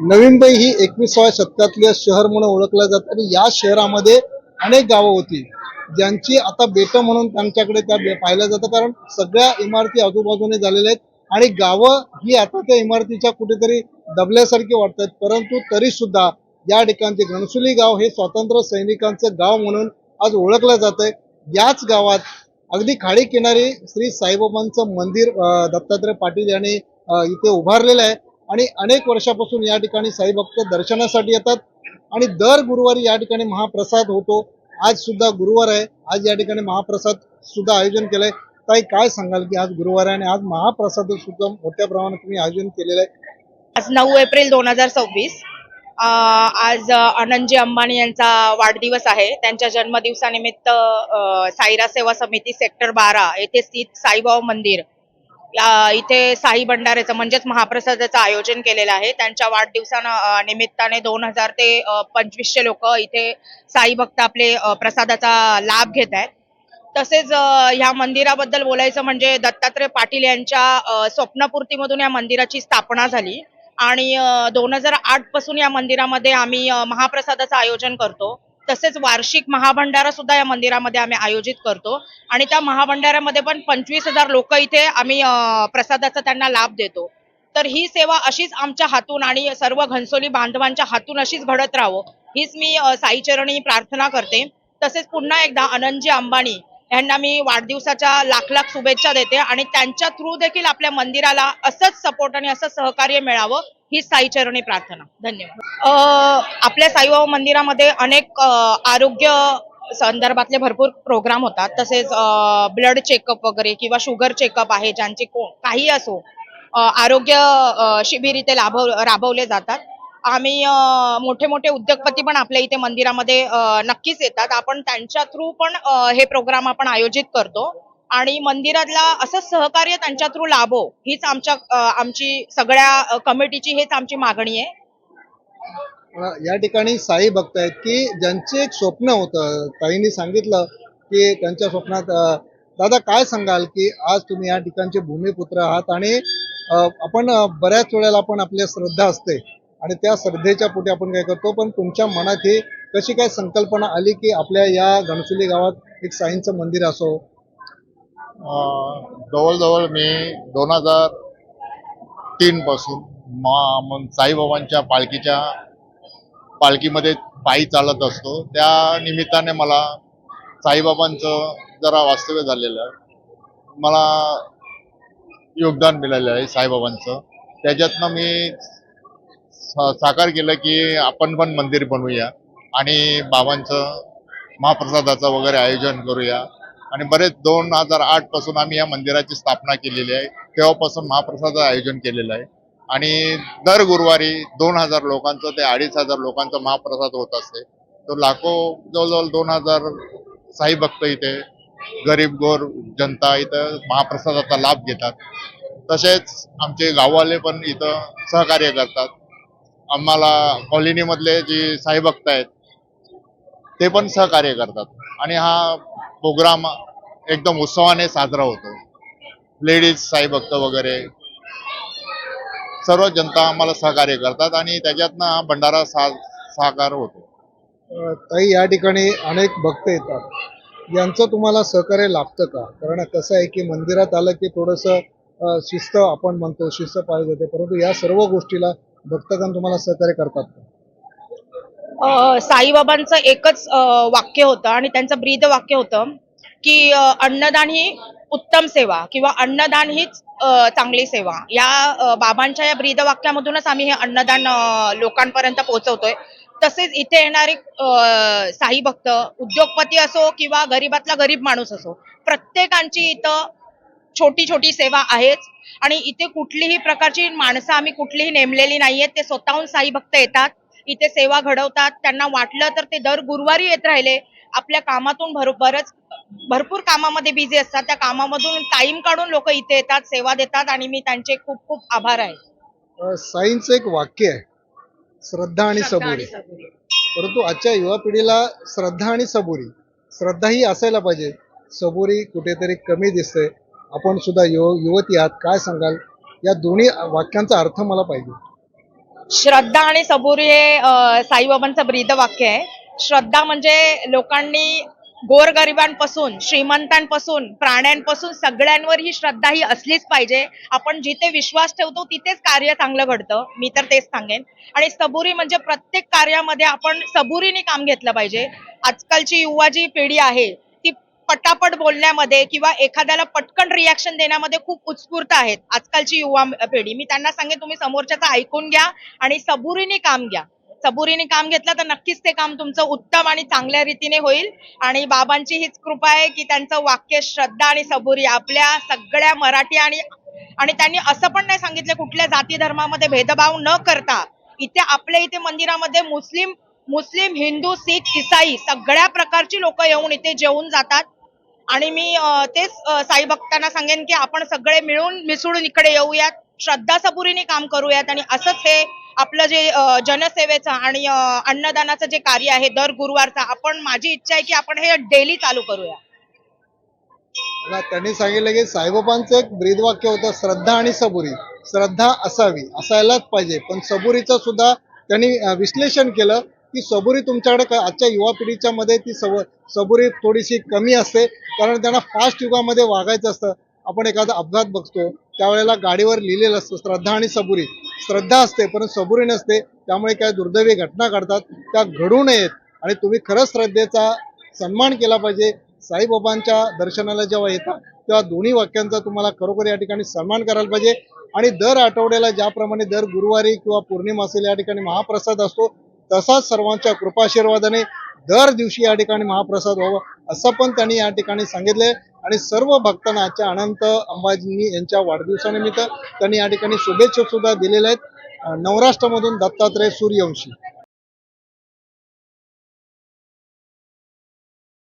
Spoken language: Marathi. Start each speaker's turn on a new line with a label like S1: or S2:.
S1: नवी मुंबई ही 21व्या शतकातले शहर म्हणून ओळखलं जातं आणि या शहरामध्ये अनेक गावं होती ज्यांची आता बेट म्हणून त्यांच्याकडे पाहिलं जातं, कारण सगळ्या इमारती आजूबाजूने झालेल्या आहेत आणि गावं ही आता त्या इमारतीच्या कुठेतरी दबल्यासारखी वाटतात. परंतु तरी सुद्धा या ठिकाणचे घणसोली गाव हे स्वातंत्र्य सैनिकांचं गाव म्हणून आज ओळखलं जात आहे. याच गावात अगदी खाडी किनारी श्री साईबाबांचं मंदिर दत्तात्रय पाटील यांनी इथे उभारलेलं आहे आणि अनेक वर्षापासून या ठिकाणी साई भक्त दर्शनासाठी येतात आणि दर गुरुवारी या ठिकाणी महाप्रसाद होतो. आज सुद्धा गुरुवार आहे, आज या ठिकाणी महाप्रसाद सुद्धा आयोजन केलंय. ताई, काय सांगाल की आज गुरुवार आहे आणि आज महाप्रसाद सुद्धा मोठ्या प्रमाणात तुम्ही आयोजन केलेलं आहे?
S2: आज 9 एप्रिल 2026 आज अनंतजी अंबानी यांचा वाढदिवस आहे. त्यांच्या जन्मदिवसानिमित्त साईरा सेवा समिती सेक्टर 12 येथे स्थित साईबाबा मंदिर इथे साई भंडाऱ्याचं म्हणजेच महाप्रसादाचं आयोजन केलेलं आहे. त्यांच्या वाढदिवसा निमित्ताने 2000 ते 2500 लोक इथे साई भक्त आपले प्रसादाचा लाभ घेत आहेत. तसेच ह्या मंदिराबद्दल बोलायचं म्हणजे दत्तात्रय पाटील यांच्या स्वप्नपूर्तीमधून या मंदिराची स्थापना झाली आणि 2008 पासून या मंदिरामध्ये आम्ही महाप्रसादाचं आयोजन करतो. तसेच वार्षिक महाभंडारा सुद्धा या मंदिरामध्ये आम्ही आयोजित करतो आणि त्या महाभंडाऱ्यामध्ये पण 25,000 लोक इथे आम्ही प्रसादाचा त्यांना लाभ देतो. तर ही सेवा अशीच आमच्या हातून आणि सर्व घनसोली बांधवांच्या हातून अशीच घडत राहावं हीच मी साईचरणी प्रार्थना करते. तसेच पुन्हा एकदा अनंतजी अंबानी यांना मी वाढदिवसाच्या लाख लाख शुभेच्छा देते आणि त्यांच्या थ्रू देखील आपल्या मंदिराला असंच सपोर्ट आणि असंच सहकार्य मिळावं ही साईचरणी प्रार्थना. धन्यवाद. आपल्या साईबाबा मंदिरामध्ये अनेक आरोग्य संदर्भातले भरपूर प्रोग्राम होतात. तसेच ब्लड चेकअप वगैरे किंवा शुगर चेकअप आहे, ज्यांचे काही असो आरोग्य शिबिर इथे राबवले जातात. आम्ही मोठे मोठे उद्योगपती पण आपल्या इथे मंदिरामध्ये नक्कीच येतात. आपण त्यांच्या थ्रू पण हे प्रोग्राम आपण आयोजित करतो आणि मंदिरातला असंच सहकार्य त्यांच्या थ्रू लाभो हीच आमची सगळ्या कमिटीची हेच आमची मागणी आहे.
S1: या ठिकाणी साई भक्त आहेत की ज्यांचे एक स्वप्न होतं. ताईंनी सांगितलं की त्यांच्या स्वप्नात दादा, काय सांगाल की आज तुम्ही या ठिकाणचे भूमिपुत्र आहात आणि आपण बऱ्याच वेळेला आपण आपल्या श्रद्धा असते आणि त्या श्रद्धेच्या पोटी आपण काय करतो, पण तुमच्या मनात ही कशी काय संकल्पना आली की आपल्या या घणसोली गावात एक साईंचं मंदिर असो?
S3: जवळजवळ मी 2003 पासून साईबाबांच्या पालखीमध्ये पायी चालत असतो. त्या निमित्ताने मला साईबाबांचं जरा वास्तव्य झालेलं आहे, मला योगदान मिळालेलं आहे साईबाबांचं. त्याच्यातनं मी साकार केलं की आपण पण मंदिर बनवूया आणि बाबांचं महाप्रसादाचं वगैरे आयोजन करूया. आणि बरेच 2008 पासून आम्ही या मंदिराची स्थापना केलेली आहे. तेव्हापासून महाप्रसादाचं आयोजन केलेलं आहे आणि दर गुरुवारी 2000 लोकांचं ते 2500 लोकांचा महाप्रसाद होत असते. तो लाखो, जवळजवळ 2000 साई भक्त इथे, गरीब गोर जनता इथं महाप्रसादाचा लाभ घेतात. तसेच आमचे गाववाले पण इथं सहकार्य करतात. आम्हाला कॉलनीमधले जे साई भक्त आहेत ते पण सहकार्य करतात आणि हा प्रोग्राम एकदम उत्सवाने साजरा होतो. लेडीज साई भक्त वगैरे सर्व जनता आम्हाला सहकार्य करतात आणि त्याच्यातनं हा भंडारा साकार होतो.
S1: ताई, या ठिकाणी अनेक भक्त येतात, यांचं तुम्हाला सहकार्य लाभतं का? कारण कसं आहे की मंदिरात आलं की थोडंसं शिस्त आपण म्हणतो, शिस्त पाळली जाते, परंतु या सर्व गोष्टीला भक्तगण तुम्हाला सहकार्य करतात का?
S2: साईबाबांचं एकच वाक्य होतं आणि त्यांचं ब्रीद वाक्य होतं की अन्नदान ही उत्तम सेवा किंवा अन्नदान हीच चांगली सेवा. या बाबांच्या या ब्रीद वाक्यामधूनच आम्ही हे अन्नदान लोकांपर्यंत पोहोचवतोय. तसेच इथे येणारे साई भक्त उद्योगपती असो किंवा गरीबातला गरीब माणूस असो, प्रत्येकांची इथं छोटी छोटी सेवा आहेच आणि इथे कुठलीही प्रकारची माणसं आम्ही कुठलीही नेमलेली नाहीयेत. ते स्वतःहून साई भक्त येतात, इथे सेवा घडवतात. त्यांना वाटलं तर ते दर गुरुवारी येत राहिले. आपल्या कामातून भरपूर कामामध्ये बिझी असतात, त्या कामामधून टाइम काढून लोक इथे येतात, सेवा देतात आणि मी त्यांचे खूप खूप आभार आहे.
S1: साईंचं एक वाक्य आहे, श्रद्धा आणि सबुरी. परंतु आजच्या युवा पिढीला श्रद्धा आणि सबुरी, श्रद्धा ही असायला पाहिजे, सबुरी कुठेतरी कमी दिसते. आपण सुद्धा युवती आहात, काय सांगाल? या दोन्ही वाक्यांचा अर्थ मला पाहिजे.
S2: श्रद्धा आणि सबुरी हे साईबाबांचं ब्रीदवाक्य आहे. श्रद्धा म्हणजे लोकांनी गोरगरिबांपासून श्रीमंतांपासून प्राण्यांपासून सगळ्यांवर ही श्रद्धा ही असलीच पाहिजे. आपण जिथे विश्वास ठेवतो तिथेच कार्य चांगलं घडतं, मी तर तेच सांगेन. आणि सबुरी म्हणजे प्रत्येक कार्यामध्ये आपण सबुरीने काम घेतलं पाहिजे. आजकालची युवा जी पिढी आहे ती पटापट बोलण्यामध्ये किंवा एखाद्याला पटकन रिॲक्शन देण्यामध्ये खूप उत्स्फूर्त आहेत आजकालची युवा पिढी. मी त्यांना सांगेन तुम्ही समोरच्याचं ऐकून घ्या आणि सबुरीने काम घ्या. सबुरीने काम घेतलं तर नक्कीच ते काम तुमचं उत्तम आणि चांगल्या रीतीने होईल. आणि बाबांची हीच कृपा आहे की त्यांचं वाक्य श्रद्धा आणि सबुरी आपल्या सगळ्या मराठी आणि आणि त्यांनी असं पण नाही सांगितलं कुठल्या जाती धर्मामध्ये भेदभाव न करता इथे आपल्या इथे मंदिरामध्ये मुस्लिम मुस्लिम हिंदू शीख ईसाई सगळ्या प्रकारची लोक येऊन इथे जेवून जातात. आणि मी तेच साई भक्तांना सांगेन की आपण सगळे मिळून मिसळून इकडे येऊयात, श्रद्धा सबुरीने काम करूयात आणि असंच हे आपलं जे जनसेवेचं आणि अन्नदानाचं जे कार्य आहे दर गुरुवारचा आपण माझी इच्छा आहे की आपण हे डेली चालू करूया.
S1: त्यांनी सांगितलं की साईबाबांचं एक ब्रीदवाक्य होतं, श्रद्धा आणि सबुरी. श्रद्धा असावी, असायलाच पाहिजे, पण सबुरीचं सुद्धा त्यांनी विश्लेषण केलं की सबुरी तुमच्याकडे आजच्या युवा पिढीच्या मध्ये ती सबुरी थोडीशी कमी असते, कारण त्यांना फास्ट युगामध्ये वागायचं असतं. आपण एखादा अपघात बघतो त्यावेळेला गाडीवर लिहिलेलं असतं श्रद्धा आणि सबुरी. श्रद्धा असते परंतु सबुरी नसते, त्यामुळे काय दुर्दैवी घटना घडतात, त्या घडू नयेत. आणि तुम्ही खरंच श्रद्धेचा सन्मान केला पाहिजे. साईबाबांच्या दर्शनाला जेव्हा येतात तेव्हा दोन्ही वाक्यांचा तुम्हाला खरोखर या ठिकाणी सन्मान करायला पाहिजे. आणि दर आठवड्याला ज्याप्रमाणे दर गुरुवारी किंवा पौर्णिमा असेल या ठिकाणी महाप्रसाद असतो, तसाच सर्वांच्या कृपाशीर्वादाने दर दिवशी या ठिकाणी महाप्रसाद व्हावा असं पण त्यांनी या ठिकाणी सांगितलंय. आणि सर्व भक्तांना आजच्या अनंत अंबाजी यांच्या वाढदिवसानिमित्त त्यांनी या ठिकाणी शुभेच्छा सुद्धा दिलेल्या आहेत. नवराष्ट्रामधून दत्तात्रय सूर्यवंशी.